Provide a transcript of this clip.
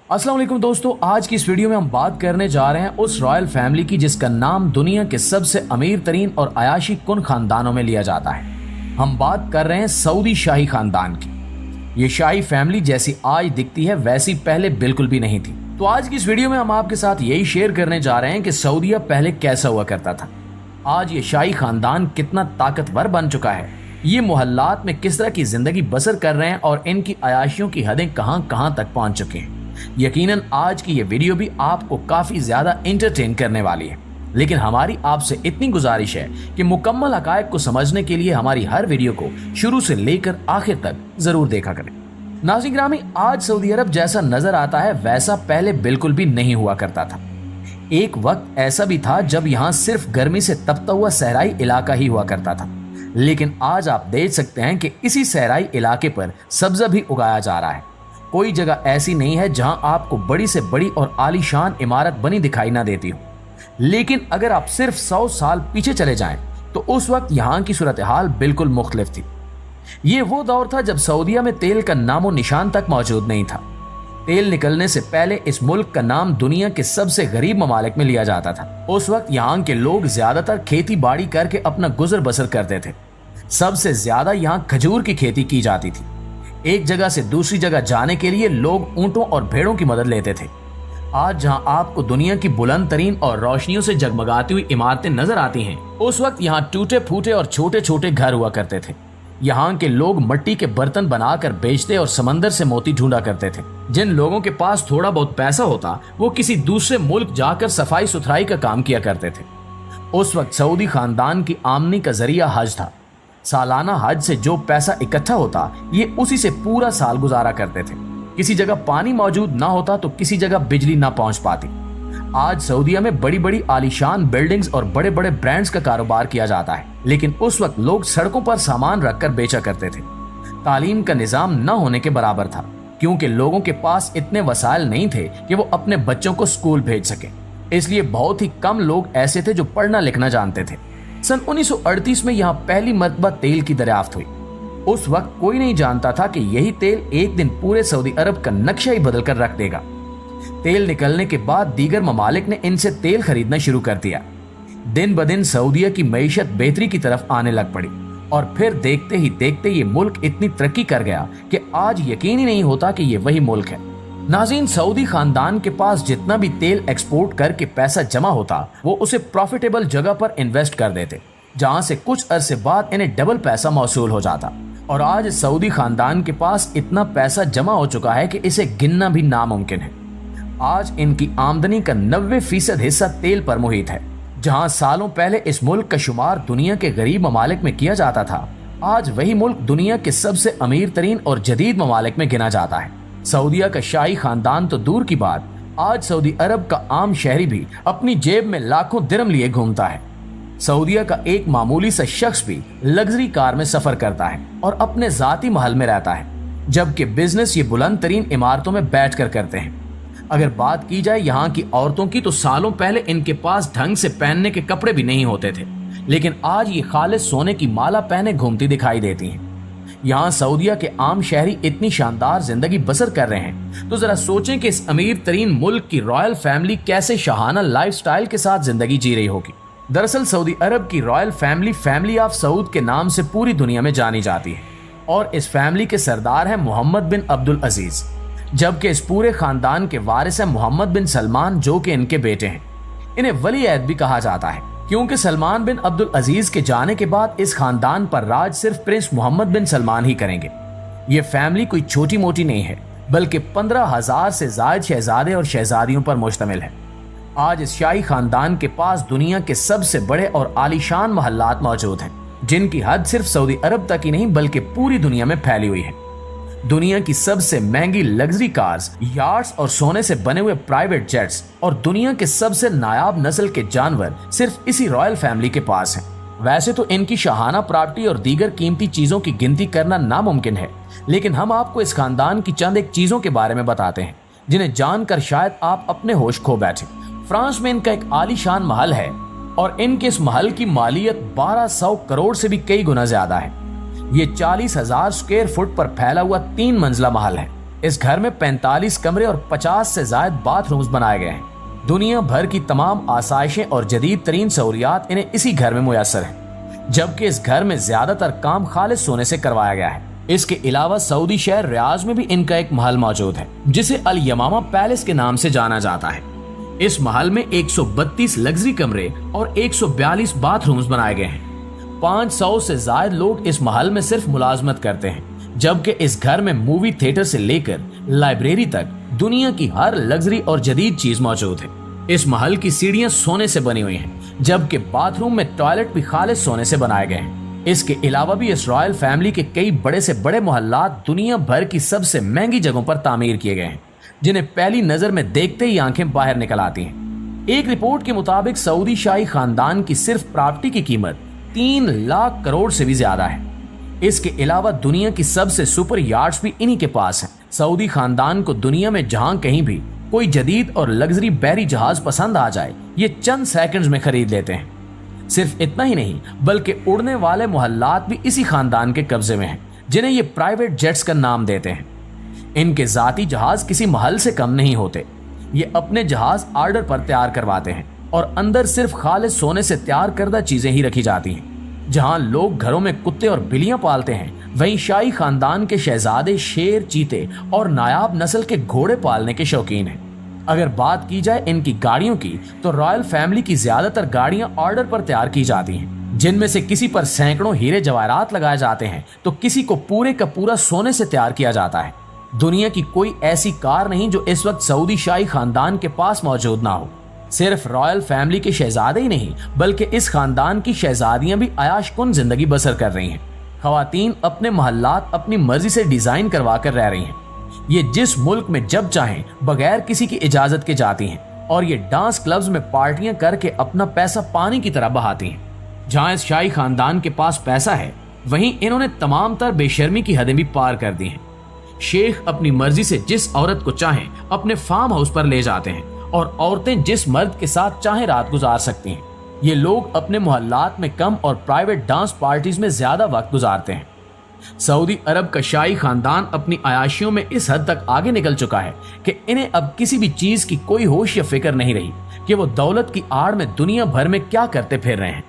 अस्सलाम वालेकुम दोस्तों, आज की इस वीडियो में हम बात करने जा रहे हैं उस रॉयल फैमिली की जिसका नाम दुनिया के सबसे अमीर तरीन और अयाशी कुन खानदानों में लिया जाता है। हम बात कर रहे हैं सऊदी शाही खानदान की। ये शाही फैमिली जैसी आज दिखती है वैसी पहले बिल्कुल भी नहीं थी। तो आज की इस वीडियो में हम आपके साथ यही शेयर करने जा रहे हैं कि सऊदीया पहले कैसा हुआ करता था, आज ये शाही खानदान कितना ताकतवर बन चुका है, ये मोहल्लात में किस तरह की जिंदगी बसर कर रहे हैं और इनकी अयाशियों की हदें कहां कहां तक पहुंच चुकी हैं। यकीनन आज की ये वीडियो भी आपको काफी ज्यादा एंटरटेन करने वाली है, लेकिन हमारी आपसे इतनी गुजारिश है कि मुकम्मल हकायक को समझने के लिए हमारी हर वीडियो को शुरू से लेकर आखिर तक जरूर देखा करें। नाज़रीन ग्रामी, आज सऊदी अरब जैसा नजर आता है वैसा पहले बिल्कुल भी नहीं हुआ करता था। एक वक्त ऐसा भी था जब यहाँ सिर्फ गर्मी से तपता हुआ सहराई इलाका ही हुआ करता था, लेकिन आज आप देख सकते हैं कि इसी सहराई इलाके पर सब्जा भी उगाया जा रहा है। कोई जगह ऐसी नहीं है जहां आपको बड़ी से बड़ी और आलीशान इमारत बनी दिखाई ना देती हो। लेकिन अगर आप सिर्फ 100 साल पीछे चले जाएं तो उस वक्त यहाँ की सूरत हाल बिल्कुल मुख्तलिफ थी। ये वो दौर था जब सऊदीया में तेल का नामो निशान तक मौजूद नहीं था। तेल निकलने से पहले इस मुल्क का नाम दुनिया के सबसे गरीब ममालिक में लिया जाता था। उस वक्त यहाँ के लोग ज्यादातर खेती बाड़ी करके अपना गुजर बसर करते थे। सबसे ज्यादा यहाँ खजूर की खेती की जाती थी। एक जगह से दूसरी जगह जाने के लिए लोग ऊंटों और भेड़ों की मदद लेते थे। आज जहां आपको दुनिया की बुलंद तरीन और रोशनियों से जगमगाती हुई इमारतें नजर आती हैं, उस वक्त यहाँ टूटे फूटे और छोटे छोटे घर हुआ करते थे। यहाँ के लोग मिट्टी के बर्तन बनाकर बेचते और समंदर से मोती ढूंढा करते थे। जिन लोगों के पास थोड़ा बहुत पैसा होता वो किसी दूसरे मुल्क जाकर सफाई सुथराई का काम किया करते थे। उस वक्त सऊदी खानदान की आमदनी का जरिया हज था। सालाना हज से जो पैसा इकट्ठा होता ये उसी से पूरा साल गुजारा करते थे। किसी जगह पानी मौजूद ना होता तो किसी जगह बिजली ना पहुंच पाती। आज सऊदीया में बड़ी बड़ी आलीशान बिल्डिंग्स और बड़े बड़े ब्रांड्स का कारोबार किया जाता है, लेकिन उस वक्त लोग सड़कों पर सामान रखकर बेचा करते थे। तालीम का निजाम न होने के बराबर था, क्योंकि लोगों के पास इतने वसाइल नहीं थे कि वो अपने बच्चों को स्कूल भेज सके। इसलिए बहुत ही कम लोग ऐसे थे जो पढ़ना लिखना जानते थे। सन 1938 में यहाँ पहली मर्तबा तेल की दरियाफ्त हुई। उस वक्त कोई नहीं जानता था कि यही तेल एक दिन पूरे सऊदी अरब का नक्शा ही बदल कर रख देगा। तेल निकलने के बाद दीगर ममालिक ने इनसे तेल खरीदना शुरू कर दिया। दिन ब दिन सऊदीया की मईशत बेहतरी की तरफ आने लग पड़ी और फिर देखते ही देखते ये मुल्क इतनी तरक्की कर गया कि आज यकीन ही नहीं होता कि ये वही मुल्क है। नाज़रीन, सऊदी खानदान के पास जितना भी तेल एक्सपोर्ट करके पैसा जमा होता वो उसे प्रॉफिटेबल जगह पर इन्वेस्ट कर देते, जहां से कुछ अरसे बाद इन्हें डबल पैसा मौसूल हो जाता। और आज सऊदी खानदान के पास इतना पैसा जमा हो चुका है कि इसे गिनना भी नामुमकिन है। आज इनकी आमदनी का 90% हिस्सा तेल पर मुहित है। जहां सालों पहले इस मुल्क का शुमार दुनिया के गरीब ममालिक में किया जाता था, आज वही मुल्क दुनिया के सबसे अमीर तरीन और जदीद ममालिक में गिना जाता है। सऊदीया का शाही खानदान तो दूर की बात, आज सऊदी अरब का आम शहरी भी अपनी जेब में लाखों दिरहम लिए घूमता है। सऊदीया का एक मामूली सा शख्स भी लग्जरी कार में सफर करता है और अपने जाती महल में रहता है, जबकि बिजनेस ये बुलंद तरीन इमारतों में बैठ कर करते हैं। अगर बात की जाए यहाँ की औरतों की तो सालों पहले इनके पास ढंग से पहनने के कपड़े भी नहीं होते थे, लेकिन आज ये खालिस सोने की माला पहने घूमती दिखाई देती हैं। यहाँ सऊदीया के आम शहरी इतनी शानदार जिंदगी बसर कर रहे हैं तो जरा सोचें कि इस अमीर तरीन मुल्क की रॉयल फैमिली कैसे शाहाना लाइफस्टाइल के साथ जिंदगी जी रही होगी। दरअसल सऊदी अरब की royal family family of Saud के नाम से पूरी दुनिया में जानी जाती है और इस फैमिली के सरदार हैं मोहम्मद बिन अब्दुल अजीज, जबकि इस पूरे खानदान के वारिस हैं मोहम्मद बिन सलमान, जो कि इनके बेटे हैं। इन्हें वली अहद भी कहा जाता है, क्योंकि सलमान बिन अब्दुल अजीज के जाने के बाद इस खानदान पर राज सिर्फ प्रिंस मोहम्मद बिन सलमान ही करेंगे। ये फैमिली कोई छोटी मोटी नहीं है, बल्कि 15,000 से ज्यादा शहजादे और शहजादियों पर मुश्तमिल है। आज इस शाही खानदान के पास दुनिया के सबसे बड़े और आलीशान महल्लात मौजूद हैं, जिनकी हद सिर्फ सऊदी अरब तक ही नहीं बल्कि पूरी दुनिया में फैली हुई है। दुनिया की सबसे महंगी लग्जरी कार्स, यार्ड्स और सोने से बने हुए प्राइवेट जेट्स और दुनिया के सबसे नायाब नस्ल के जानवर सिर्फ इसी रॉयल फैमिली के पास हैं। वैसे तो इनकी शाहाना प्रॉपर्टी और दीगर कीमती चीजों की गिनती करना नामुमकिन है, लेकिन हम आपको इस खानदान की चंद एक चीजों के बारे में बताते हैं जिन्हें जानकर शायद आप अपने होश खो बैठे। फ्रांस में इनका एक आलीशान महल है और इनके इस महल की मालियत 1200 करोड़ से भी कई गुना ज्यादा है। ये 40,000 स्क्वायर फुट पर फैला हुआ 3 मंजिला महल है। इस घर में 45 कमरे और 50 से ज्यादा बाथरूम्स बनाए गए हैं। दुनिया भर की तमाम आसाइशें और जदीद तरीन सहूलियात इन्हें इसी घर में मुयस्सर हैं, जबकि इस घर में ज्यादातर काम खालिस सोने से करवाया गया है। इसके अलावा सऊदी शहर रियाज में भी इनका एक महल मौजूद है जिसे अल यमामा पैलेस के नाम से जाना जाता है। इस महल में 132 लग्जरी कमरे और 142 बाथरूम्स बनाए गए हैं। 500 से ज्यादा लोग इस महल में सिर्फ मुलाजमत करते हैं, जबकि इस घर में मूवी थिएटर से लेकर लाइब्रेरी तक दुनिया की हर लग्जरी और जदीद चीज मौजूद है। इस महल की सीढ़ियां सोने से बनी हुई हैं, जबकि बाथरूम में टॉयलेट भी खालिस सोने से बनाए गए हैं। इसके अलावा भी इस रॉयल फैमिली के कई बड़े से बड़े मोहल्लात दुनिया भर की सबसे महंगी जगहों पर तामीर किए गए हैं, जिन्हें पहली नजर में देखते ही आंखें बाहर निकल आती हैं। एक रिपोर्ट के मुताबिक सऊदी शाही खानदान की सिर्फ प्रॉपर्टी की कीमत 3 लाख करोड़ से भी ज्यादा है। इसके अलावा दुनिया की सबसे सुपर यार्ड्स भी इन्हीं के पास हैं। सऊदी खानदान को दुनिया में जहां कहीं भी कोई जदीद और लग्जरी बहरी जहाज पसंद आ जाए, ये चंद सेकंड्स में खरीद लेते हैं। सिर्फ इतना ही नहीं, बल्कि उड़ने वाले मोहल्लात भी इसी खानदान के कब्जे में हैं, जिन्हें ये प्राइवेट जेट्स का नाम देते हैं। इनके जाती जहाज किसी महल से कम नहीं होते। ये अपने जहाज ऑर्डर पर तैयार करवाते हैं और अंदर सिर्फ खालिस सोने से तैयार करदा चीजें ही रखी जाती हैं। जहां लोग घरों में कुत्ते और बिल्लियां पालते हैं, वहीं शाही खानदान के शहजादे शेर, चीते और नायाब नस्ल के घोड़े पालने के शौकीन हैं। अगर बात की जाए इनकी गाड़ियों की, तो रॉयल फैमिली की ज्यादातर गाड़ियां ऑर्डर पर तैयार की जाती हैं, जिनमें से किसी पर सैकड़ों हीरे जवाहरात लगाए जाते हैं, तो किसी को पूरे का पूरा सोने से तैयार किया जाता है। दुनिया की कोई ऐसी कार नहीं जो इस वक्त सऊदी शाही खानदान के पास मौजूद ना हो। सिर्फ रॉयल फैमिली के शहजादे ही नहीं, बल्कि इस खानदान की शहजादियां भी अयाशकुन जिंदगी बसर कर रही हैं। खवातीन अपने महल्लात अपनी मर्जी से डिजाइन करवा कर रह रही हैं। ये जिस मुल्क में जब चाहें बगैर किसी की इजाजत के जाती हैं, और ये डांस क्लब्स में पार्टियां करके अपना पैसा पानी की तरह बहाती हैं। जहां इस शाही खानदान के पास पैसा है, वहीं इन्होंने तमाम तर बेशर्मी की हदें भी पार कर दी हैं। शेख अपनी मर्जी से जिस औरत को चाहें अपने फार्म हाउस पर ले जाते हैं, और औरतें जिस मर्द के साथ चाहें रात गुजार सकती हैं। ये लोग अपने मोहल्लात में कम और प्राइवेट डांस पार्टीज में ज्यादा वक्त गुजारते हैं। सऊदी अरब का शाही खानदान अपनी अयाशियों में इस हद तक आगे निकल चुका है कि इन्हें अब किसी भी चीज की कोई होश या फिक्र नहीं रही कि वो दौलत की आड़ में दुनिया भर में क्या करते फिर रहे हैं।